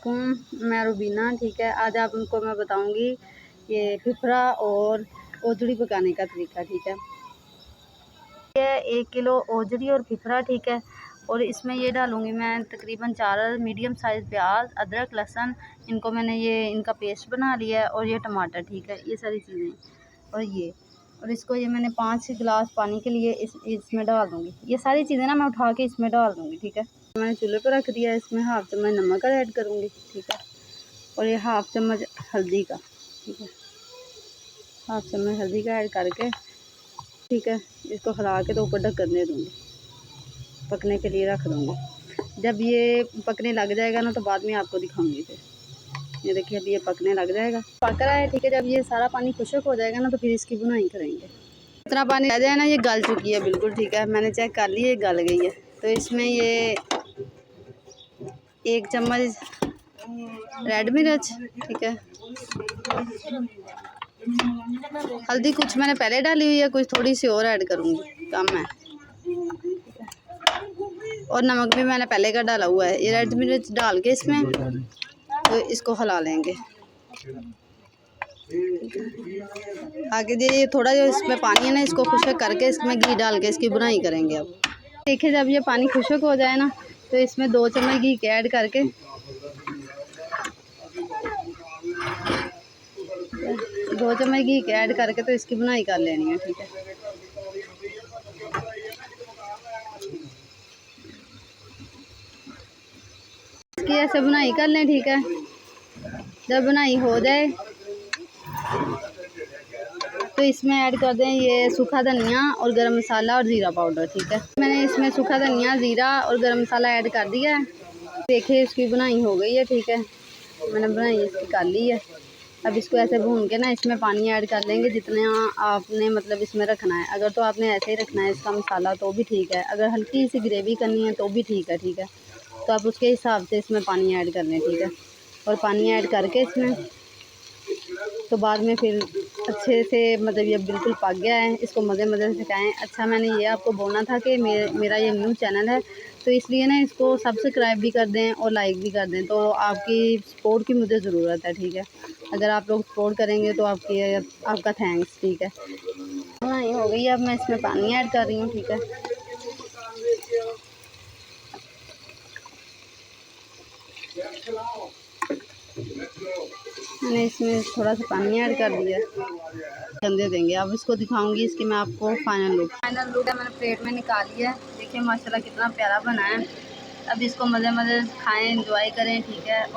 वालेकुम, मैं रुबीना। ठीक है, आज आपको मैं बताऊंगी ये फिफरा और ओजड़ी पकाने का तरीका। ठीक है, ये 1 किलो ओजड़ी और फिफरा। ठीक है, और इसमें ये डालूंगी मैं तकरीबन 4 मीडियम साइज़ प्याज, अदरक, लहसुन, इनको मैंने इनका पेस्ट बना लिया है, और ये टमाटर। ठीक है, ये सारी चीज़ें और इसको मैंने 5 गिलास पानी के लिए इसमें डाल दूँगी। ये सारी चीज़ें ना मैं उठा के इसमें डाल दूँगी। ठीक है, मैंने चूल्हे पर रख दिया है। इसमें हाफ़ चम्मच नमक का ऐड करूँगी। ठीक है, और ये हाफ़ चम्मच हल्दी का। ठीक है, हाफ़ चम्मच हल्दी का ऐड करके ठीक है, इसको हिला के तो ऊपर ढक्कन दे दूँगी, पकने के लिए रख दूँगी। जब ये पकने लग जाएगा ना तो बाद में आपको दिखाऊँगी। फिर ये देखिए, अभी ये पकने लग जाएगा, पक रहा है। ठीक है, जब ये सारा पानी खुश्क हो जाएगा ना तो फिर इसकी बुनाई करेंगे। इतना पानी आ जाए ना, ये गल चुकी है बिल्कुल। ठीक है, मैंने चेक कर ली, ये गल गई है। तो इसमें ये 1 चम्मच रेड मिर्च। ठीक है, हल्दी कुछ मैंने पहले डाली हुई है, कुछ थोड़ी सी और ऐड करूँगी, कम है। और नमक भी मैंने पहले का डाला हुआ है। ये रेड मिर्च डाल के इसमें तो इसको हिला लेंगे। आगे ये थोड़ा जो इसमें पानी है ना, इसको खुश्क करके इसमें घी डाल के इसकी बुनाई करेंगे। अब देखिए, जब ये पानी खुश्क हो जाए ना तो इसमें 2 चम्मच घी के ऐड करके 2 चम्मच घी के ऐड करके तो इसकी बुनाई कर लेनी है। ठीक है, इसकी ऐसे बुनाई कर लें। ठीक है, जब बुनाई हो जाए तो इसमें ऐड कर दें ये सूखा धनिया और गरम मसाला और ज़ीरा पाउडर। ठीक है, मैंने इसमें सूखा धनिया, ज़ीरा और गरम मसाला ऐड कर दिया है। देखिए, इसकी बुनाई हो गई है। ठीक है, मैंने बुनाई इसकी कर ली है। अब इसको ऐसे भून के ना इसमें पानी ऐड कर लेंगे जितना आपने मतलब इसमें रखना है। अगर तो आपने ऐसे ही रखना है इसका मसाला तो भी ठीक है, अगर हल्की सी ग्रेवी करनी है तो भी ठीक है। ठीक है, तो आप उसके हिसाब से इसमें पानी ऐड कर लें। ठीक है, और पानी ऐड करके इसमें तो बाद में फिर अच्छे से मतलब ये बिल्कुल पक गया है, इसको मज़े मज़े से खाएँ। अच्छा, मैंने ये आपको बोलना था कि मेरा ये न्यू चैनल है, तो इसलिए ना इसको सब्सक्राइब भी कर दें और लाइक भी कर दें। तो आपकी सपोर्ट की मुझे ज़रूरत है। ठीक है, अगर आप लोग सपोर्ट करेंगे तो आपका थैंक्स। ठीक है, हाँ, ये हो गई है। अब मैं इसमें पानी ऐड कर रही हूँ। ठीक है, मैंने इसमें थोड़ा सा पानी ऐड कर दिया, गंदे देंगे। अब इसको दिखाऊंगी इसकी मैं आपको फाइनल लुक है। मैंने प्लेट में निकाली है। देखिए माशाल्लाह कितना प्यारा बना है। अब इसको मज़े मज़े खाएं, एंजॉय करें। ठीक है, और